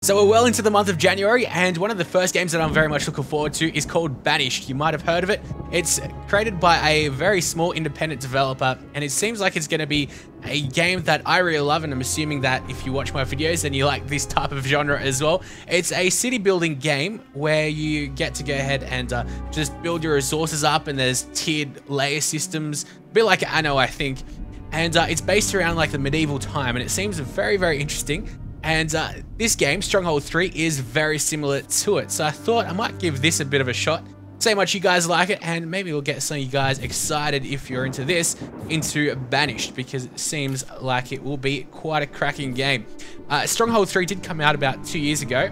So we're well into the month of January, and one of the first games that I'm very much looking forward to is called Banished. You might have heard of it. It's created by a very small independent developer, and it seems like it's going to be a game that I really love, and I'm assuming that if you watch my videos, then you like this type of genre as well. It's a city building game where you get to go ahead and just build your resources up, and there's tiered layer systems, a bit like Anno, I think. And it's based around like the medieval time, and it seems very, very interesting. And this game, Stronghold 3, is very similar to it. So I thought I might give this a bit of a shot, see how much you guys like it, and maybe we'll get some of you guys excited if you're into this, into Banished, because it seems like it will be quite a cracking game. Stronghold 3 did come out about 2 years ago,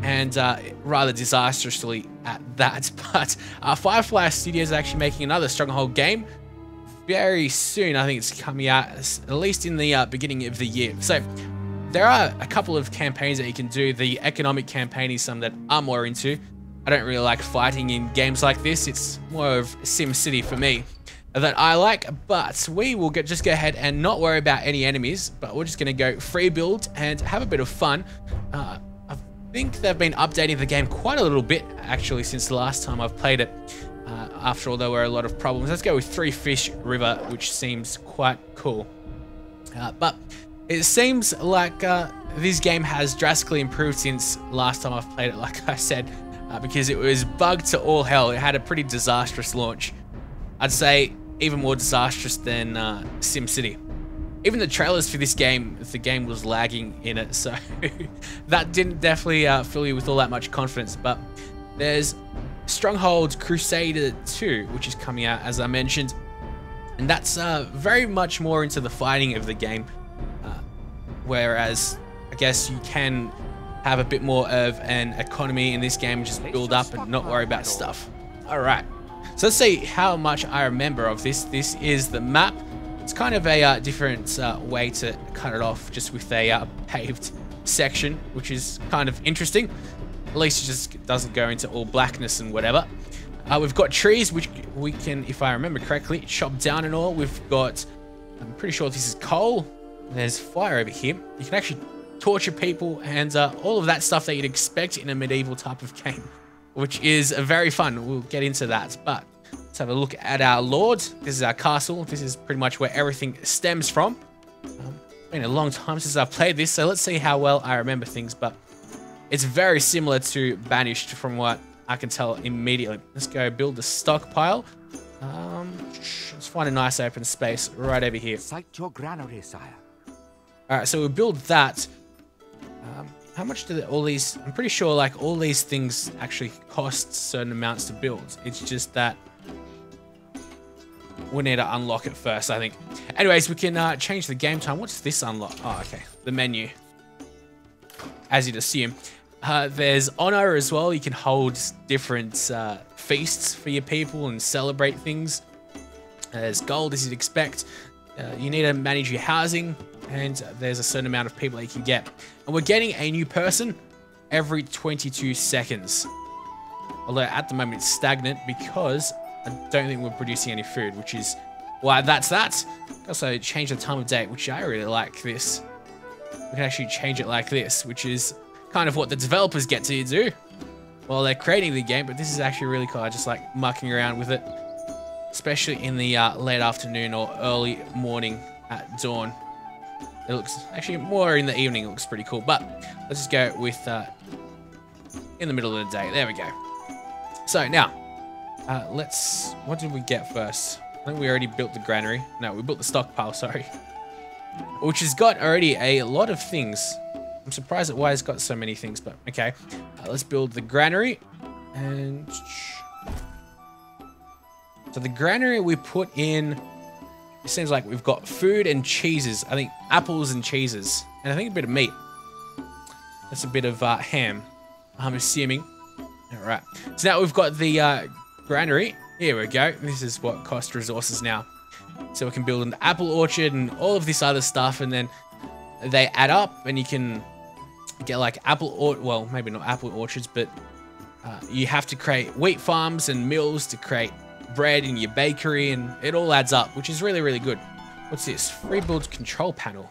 and rather disastrously at that. But Firefly Studios is actually making another Stronghold game very soon. I think it's coming out at least in the beginning of the year. So there are a couple of campaigns that you can do. The economic campaign is some that I'm more into. I don't really like fighting in games like this. It's more of SimCity for me that I like, but we will just go ahead and not worry about any enemies, but we're just going to go free build and have a bit of fun. I think they've been updating the game quite a little bit, actually, since the last time I've played it. After all, there were a lot of problems. Let's go with Three Fish River, which seems quite cool. But it seems like this game has drastically improved since last time I've played it, like I said, because it was bugged to all hell. It had a pretty disastrous launch. I'd say even more disastrous than SimCity. Even the trailers for this game, the game was lagging in it, so that didn't definitely fill you with all that much confidence. But there's Stronghold Crusader 2, which is coming out, as I mentioned, and that's very much more into the fighting of the game. Whereas, I guess you can have a bit more of an economy in this game and just build up and not worry about stuff. Alright, so let's see how much I remember of this. This is the map. It's kind of a different way to cut it off, just with a paved section, which is kind of interesting. At least it just doesn't go into all blackness and whatever. We've got trees, which we can, if I remember correctly, chop down and all. We've got, I'm pretty sure this is coal. There's fire over here. You can actually torture people and all of that stuff that you'd expect in a medieval type of game, which is very fun. We'll get into that. But let's have a look at our lord. This is our castle. This is pretty much where everything stems from. It's been a long time since I've played this, so let's see how well I remember things. But it's very similar to Banished from what I can tell immediately. Let's go build the stockpile. Let's find a nice open space right over here. Site your granary, sire. Alright, so we build that. How much do all these... I'm pretty sure like all these things actually cost certain amounts to build. It's just that we need to unlock it first, I think. Anyways, we can change the game time. What's this unlock? Oh, okay. The menu. As you'd assume. There's honor as well. You can hold different feasts for your people and celebrate things. There's gold, as you'd expect. You need to manage your housing, and there's a certain amount of people that you can get. And we're getting a new person every 22 seconds. Although at the moment it's stagnant because I don't think we're producing any food, which is why that's that. Also change the time of day, which I really like this. We can actually change it like this, which is kind of what the developers get to do while they're creating the game, but this is actually really cool. I just like mucking around with it, especially in the late afternoon or early morning at dawn. It looks actually more in the evening. It looks pretty cool, but let's just go with in the middle of the day. There we go. So now what did we get first? I think we already built the granary. No, we built the stockpile, sorry, which has got already a lot of things. I'm surprised at why it's got so many things, but okay. Let's build the granary. And so the granary we put in, it seems like we've got food and cheeses. I think apples and cheeses. And I think a bit of meat. That's a bit of ham, I'm assuming. All right. So now we've got the granary. Here we go. This is what costs resources now. So we can build an apple orchard and all of this other stuff. And then they add up and you can get like well, maybe not apple orchards, but you have to create wheat farms and mills to create bread in your bakery, and it all adds up, which is really, really good. What's this? Free build control panel.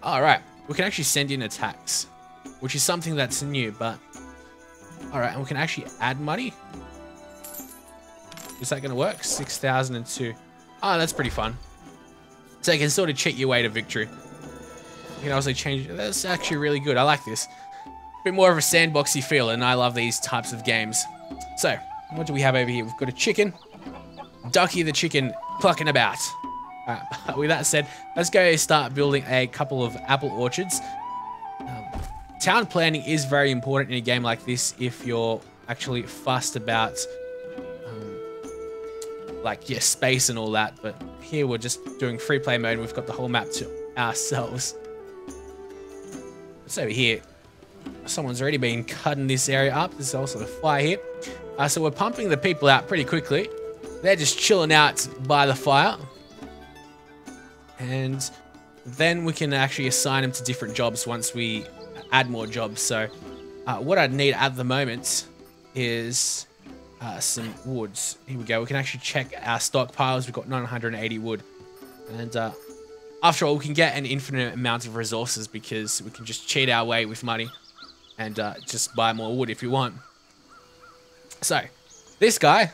All right, we can actually send in attacks. which is something that's new, but all right, and we can actually add money. Is that going to work? 6,002. Oh, that's pretty fun. So you can sort of cheat your way to victory. You can also change. That's actually really good. I like this. Bit more of a sandboxy feel, and I love these types of games. So, what do we have over here? We've got a chicken. Ducky the chicken clucking about. Alright, with that said, let's go start building a couple of apple orchards. Town planning is very important in a game like this if you're actually fussed about like, yeah, space and all that. But here we're just doing free play mode. We've got the whole map to ourselves. It's over here. Someone's already been cutting this area up. There's also a fire here. So we're pumping the people out pretty quickly. They're just chilling out by the fire. And then we can actually assign them to different jobs once we add more jobs. So what I'd need at the moment is some woods. Here we go. We can actually check our stockpiles. We've got 980 wood. And after all, we can get an infinite amount of resources because we can just cheat our way with money and just buy more wood if you want. So this guy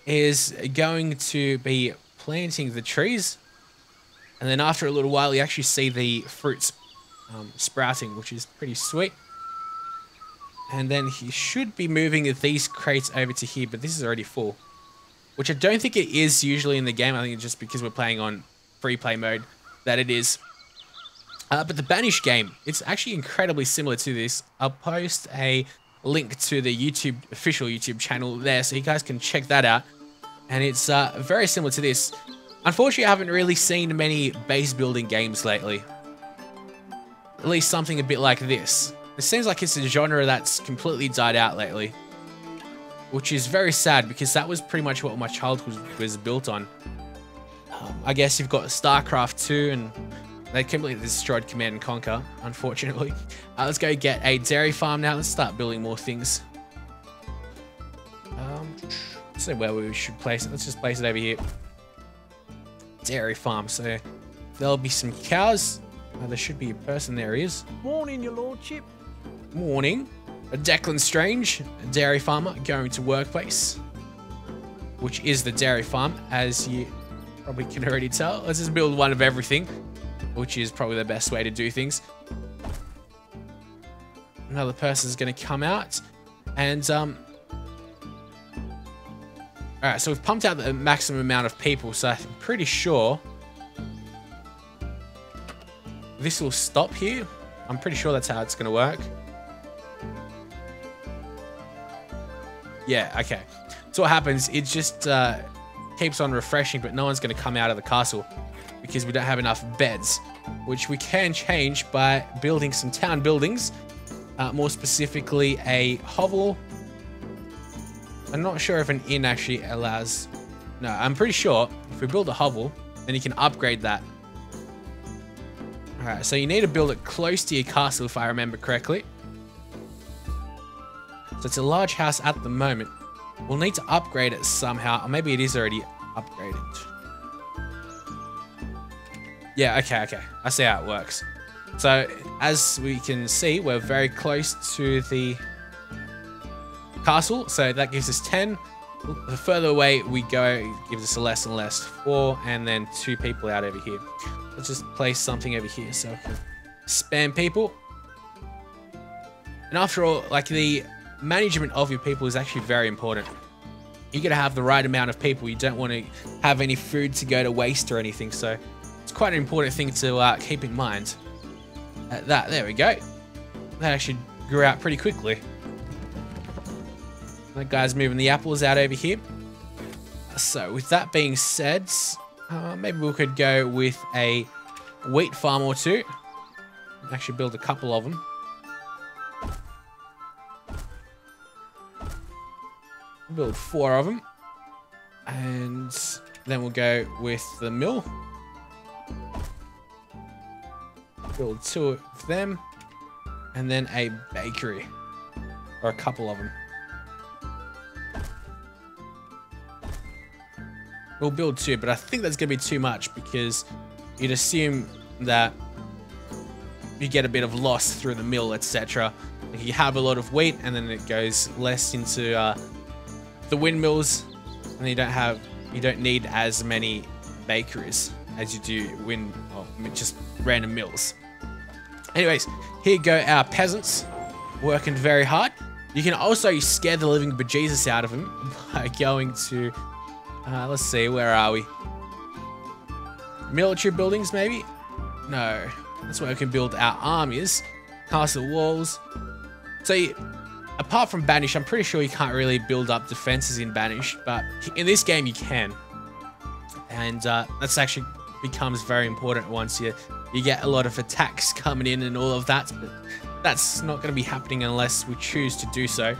is going to be planting the trees, and then after a little while you actually see the fruits sprouting, which is pretty sweet. And then he should be moving these crates over to here, but this is already full, which I don't think it is usually in the game. I think it's just because we're playing on free play mode that it is. But the Banished game, it's actually incredibly similar to this. I'll post a link to the official YouTube channel there, so you guys can check that out. And it's very similar to this. Unfortunately, I haven't really seen many base building games lately. At least something a bit like this. It seems like it's a genre that's completely died out lately, which is very sad because that was pretty much what my childhood was built on. I guess you've got StarCraft 2, and they completely destroyed Command and Conquer, unfortunately. Let's go get a dairy farm now. Let's start building more things. Let's see where we should place it. Let's just place it over here. Dairy farm. So there'll be some cows. There should be a person. There he is. Morning, your lordship. Morning. Declan Strange, a dairy farmer, going to workplace, which is the dairy farm, as you probably can already tell. Let's just build one of everything, which is probably the best way to do things. Another person's going to come out, and alright, so we've pumped out the maximum amount of people, so I'm pretty sure this will stop here. I'm pretty sure that's how it's going to work. Yeah, okay. So what happens, it just keeps on refreshing, but no one's going to come out of the castle because we don't have enough beds, which we can change by building some town buildings, more specifically a hovel. I'm not sure if an inn actually allows... No, I'm pretty sure if we build a hovel, then you can upgrade that. Alright, so you need to build it close to your castle, if I remember correctly. So it's a large house at the moment. We'll need to upgrade it somehow, or maybe it is already upgraded. Yeah, okay. I see how it works. So, as we can see, we're very close to the castle, so that gives us 10. The further away we go, it gives us less and less. 4, and then 2 people out over here. Let's just place something over here so I can spam people. And after all, like, the management of your people is actually very important. You gotta have the right amount of people. You don't want to have any food to go to waste or anything, so it's quite an important thing to keep in mind. There we go. That actually grew out pretty quickly. That guy's moving the apples out over here. So with that being said, maybe we could go with a wheat farm or two. Actually build a couple of them. Build 4 of them. And then we'll go with the mill. Build 2 of them. And then a bakery. Or a couple of them. We'll build 2, but I think that's going to be too much because you'd assume that you get a bit of loss through the mill, etc. You have a lot of wheat, and then it goes less into the windmills, and you don't need as many bakeries as you do just random mills. Anyways, here go our peasants working very hard. You can also scare the living bejesus out of them by going to, let's see, where are we? Military buildings, maybe? No, that's where we can build our armies, castle walls. So, apart from Banished, I'm pretty sure you can't really build up defenses in Banished, but in this game you can. And that's actually becomes very important once you get a lot of attacks coming in and all of that. But that's not going to be happening unless we choose to do so.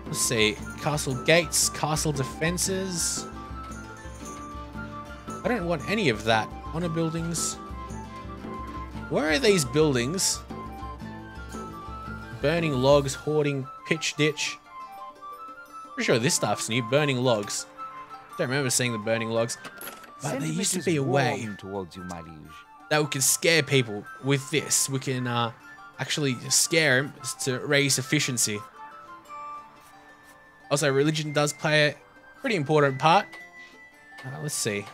Let's see. Castle gates, castle defenses. I don't want any of that. Honor buildings. Where are these buildings? Burning logs, hoarding, pitch ditch. Pretty sure this stuff's new. Burning logs. Don't remember seeing the burning logs. But there used to be a way towards you, my liege, that we can scare people with this. We can actually scare them to raise efficiency. Also, religion does play a pretty important part. Let's see.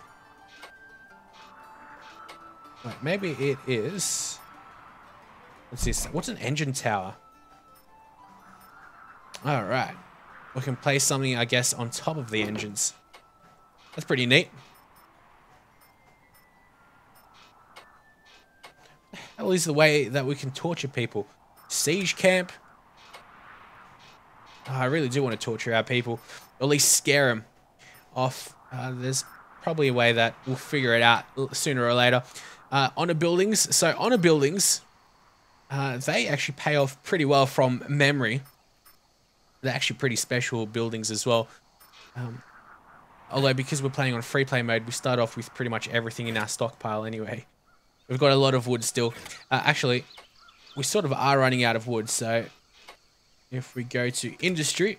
Right, maybe it is. What's this? What's an engine tower? Alright. We can place something, I guess, on top of the engines. That's pretty neat. How is the way that we can torture people? Siege camp. Oh, I really do want to torture our people. Or at least scare them off. There's probably a way that we'll figure it out sooner or later. Honor buildings. So honor buildings, they actually pay off pretty well from memory. They're actually pretty special buildings as well. Although because we're playing on free play mode, we start off with pretty much everything in our stockpile anyway. We've got a lot of wood still. Actually, we sort of are running out of wood. So if we go to industry,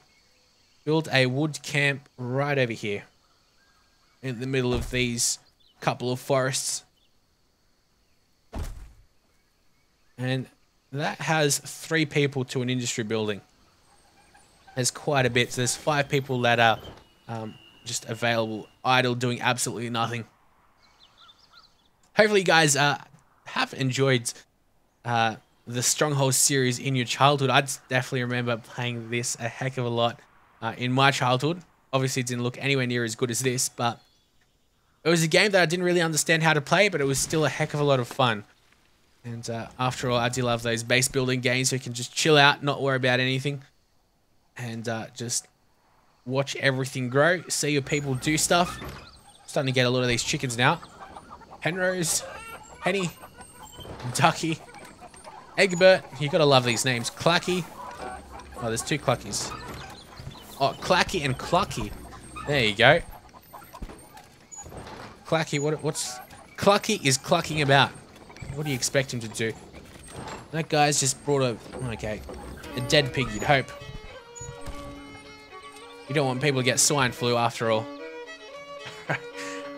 build a wood camp right over here. In the middle of these couple of forests. And that has 3 people to an industry building. There's quite a bit. So there's 5 people that are just available, idle, doing absolutely nothing. Hopefully you guys have enjoyed the Stronghold series in your childhood. I definitely remember playing this a heck of a lot in my childhood. Obviously it didn't look anywhere near as good as this, but it was a game that I didn't really understand how to play, but it was still a heck of a lot of fun. And after all, I do love those base building games so you can just chill out, not worry about anything. And just watch everything grow, see your people do stuff. Starting to get a lot of these chickens now. Penrose, Penny, Ducky, Egbert. You gotta love these names. Clacky. Oh, there's 2 Cluckies. Oh, Clacky and Clucky. There you go. Clacky, what's... Clucky is clucking about. What do you expect him to do? That guy's just brought a... Okay. A dead pig, you'd hope. You don't want people to get swine flu after all.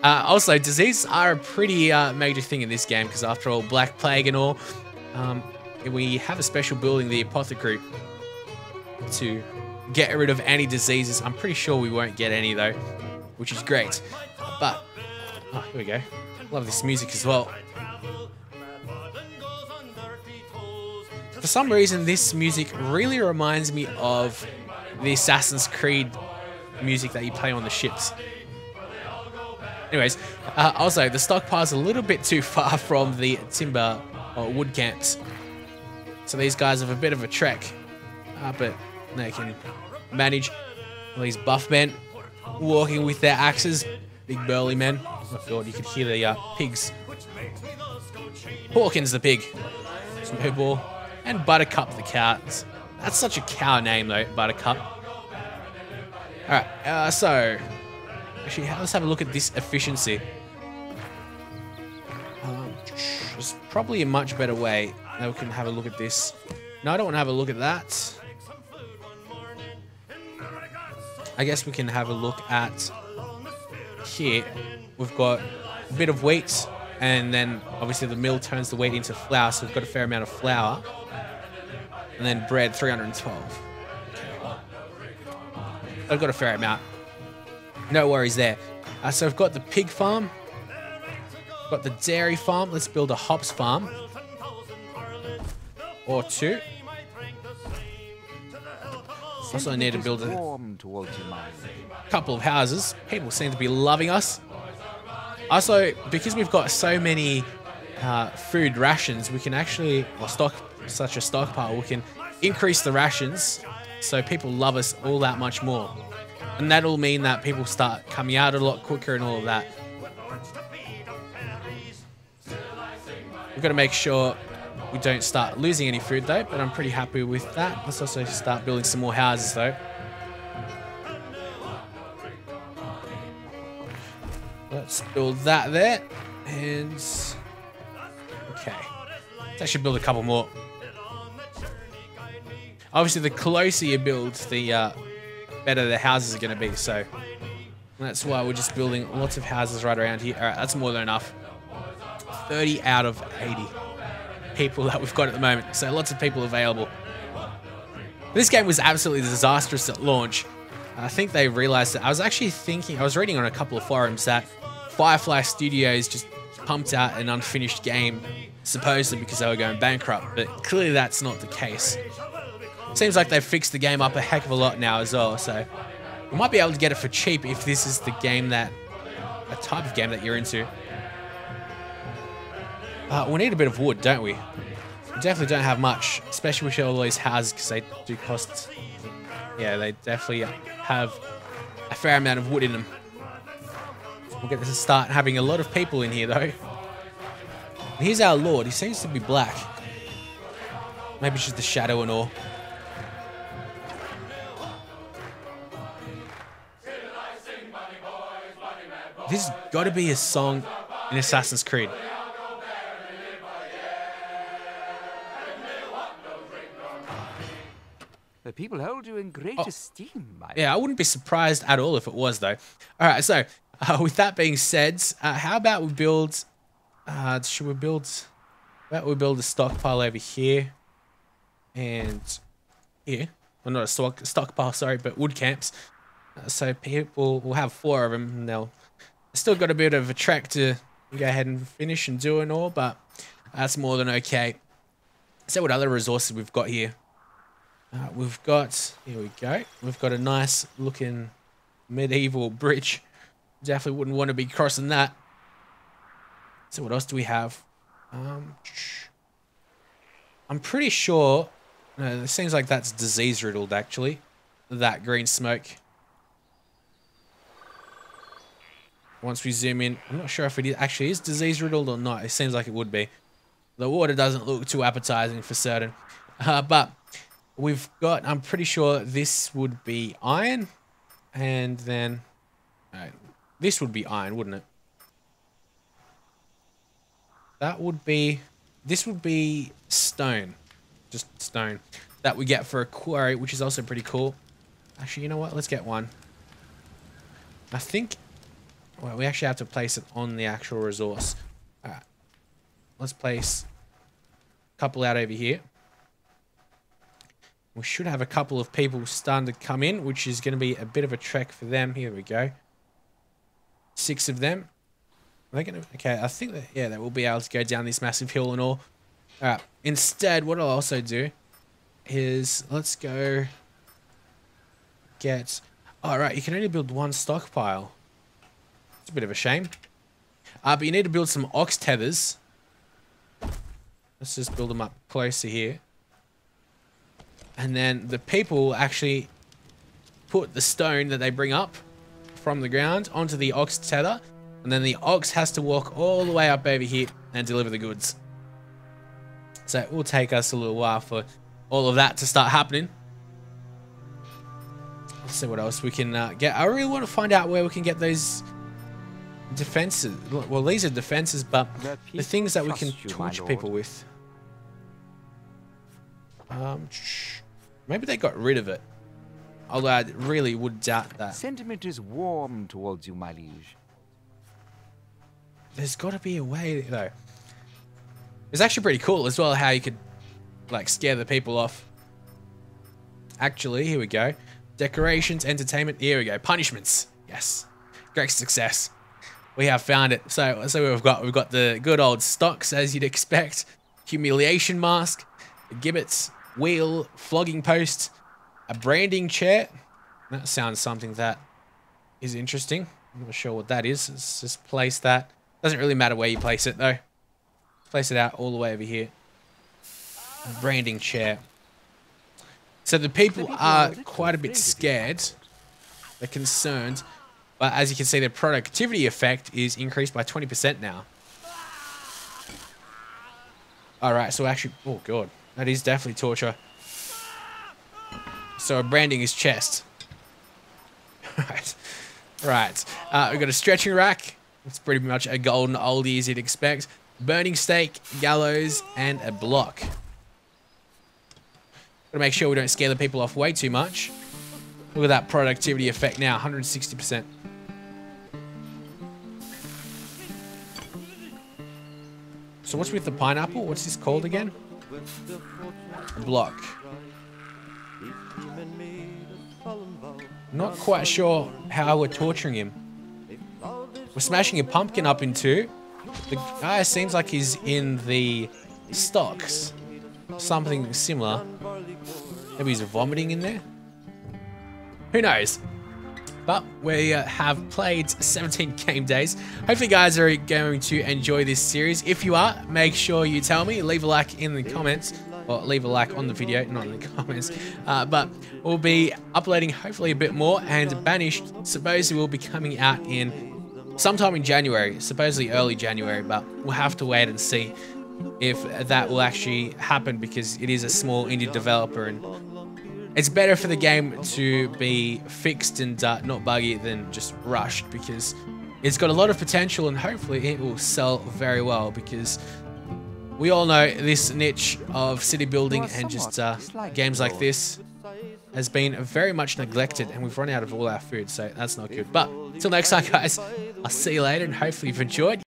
Also, diseases are a pretty major thing in this game because after all, Black Plague and all. We have a special building, the Apothecary, to get rid of any diseases. I'm pretty sure we won't get any though, which is great. But, oh, here we go. Love this music as well. For some reason, this music really reminds me of the Assassin's Creed music that you play on the ships. Anyways, also, the stockpile's a little bit too far from the timber or wood camps. So these guys have a bit of a trek. But they can manage. All these buff men walking with their axes. Big burly men. Oh my god, you could hear the pigs. Hawkins the pig. Snowball. And Buttercup the cow. That's such a cow name though, Buttercup. Alright, so... Actually, let's have a look at this efficiency. There's probably a much better way that we can have a look at this. No, I don't want to have a look at that. I guess we can have a look at here. We've got a bit of wheat And then obviously the mill turns the wheat into flour, so we've got a fair amount of flour. And then bread, 312. I've got a fair amount. No worries there. So we've got the pig farm. We've got the dairy farm. Let's build a hops farm. Or two. Also need to build a couple of houses. People seem to be loving us. Also, because we've got so many food rations, we can actually, or stock such a stockpile, we can increase the rations so people love us all that much more. And that'll mean that people start coming out a lot quicker and all of that. We've got to make sure we don't start losing any food though, but I'm pretty happy with that. Let's also start building some more houses though. Let's build that there. And okay. Let's actually build a couple more. Obviously, the closer you build, the better the houses are going to be. So that's why we're just building lots of houses right around here. All right, that's more than enough. 30 out of 80 people that we've got at the moment. So lots of people available. This game was absolutely disastrous at launch. I think they realized that. I was actually thinking, I was reading on a couple of forums that Firefly Studios just pumped out an unfinished game, supposedly because they were going bankrupt, but clearly that's not the case. Seems like they've fixed the game up a heck of a lot now as well, so we might be able to get it for cheap if this is the game that, a type of game that you're into. We need a bit of wood, don't we? We definitely don't have much, especially with all these houses, because they do cost, yeah, they definitely have a fair amount of wood in them. We'll get to start having a lot of people in here, though. Here's our lord. He seems to be black. Maybe it's just the shadow and all. This has got to be a song in Assassin's Creed. The people hold you in great esteem, my Yeah, I wouldn't be surprised at all if it was, though. All right, so with that being said, how about we build... should we build... How about we build a stockpile over here and here? Well, not a stockpile, sorry, but wood camps. So people will have 4 of them, and they'll still got a bit of a trek to go ahead and finish and do and all, but that's more than okay. So what other resources we've got here? We've got, here we go. We've got a nice looking medieval bridge. Definitely wouldn't want to be crossing that. So what else do we have? I'm pretty sure, no, it seems like that's disease riddled actually. That green smoke. Once we zoom in, I'm not sure if it actually is disease riddled or not. It seems like it would be. The water doesn't look too appetizing for certain. But we've got, I'm pretty sure this would be iron. And then, this would be iron, wouldn't it? That would be, this would be stone. Just stone. That we get for a quarry, which is also pretty cool. Actually, you know what? Let's get one. I think, well, we actually have to place it on the actual resource. Alright. Let's place a couple out over here. We should have a couple of people starting to come in, which is going to be a bit of a trek for them. Here we go. 6 of them. Are they going to... Okay, I think that... Yeah, they will be able to go down this massive hill and all. Alright. Instead, what I'll also do is... Let's go... Get... Alright, you can only build 1 stockpile. It's a bit of a shame. But you need to build some ox tethers. Let's just build them up closer here. And then the people actually put the stone that they bring up from the ground onto the ox tether. And then the ox has to walk all the way up over here and deliver the goods. So it will take us a little while for all of that to start happening. Let's see what else we can get. I really want to find out where we can get those defenses. Well, these are defenses, but the things that we can torch people with. Maybe they got rid of it. Although I really would doubt that. Sentiment is warm towards you, my liege. There's got to be a way, though. It's actually pretty cool as well how you could, like, scare the people off. Actually, here we go. Decorations, entertainment. Here we go. Punishments. Yes. Great success. We have found it. So we've got the good old stocks, as you'd expect. Humiliation mask, a gibbets, wheel, flogging post, a branding chair. That sounds something that is interesting. I'm not sure what that is. Let's just place that. Doesn't really matter where you place it, though. Place it out all the way over here. Branding chair. So the people are quite a bit scared. They're concerned. But as you can see, their productivity effect is increased by 20% now. Alright, so actually... Oh, God. That is definitely torture. So branding his chest. Right. We've got a stretching rack. It's pretty much a golden oldie as you'd expect. Burning stake, gallows, and a block. Gotta make sure we don't scare the people off way too much. Look at that productivity effect now, 160%. So what's with the pineapple? What's this called again? A block. Not quite sure how we're torturing him. We're smashing a pumpkin up in two. The guy seems like he's in the stocks. Something similar. Maybe he's vomiting in there. Who knows? But we have played 17 game days. Hopefully you guys are going to enjoy this series. If you are, make sure you tell me. Leave a like in the comments. Or leave a like on the video, not in the comments. But we'll be uploading hopefully a bit more. And Banished supposedly will be coming out in sometime in January. Supposedly early January. But we'll have to wait and see if that will actually happen. Because it is a small indie developer. And it's better for the game to be fixed and not buggy than just rushed. Because it's got a lot of potential. And hopefully it will sell very well. Because... we all know this niche of city building and just games like this has been very much neglected, and we've run out of all our food, so that's not good. But until next time, guys, I'll see you later, and hopefully you've enjoyed.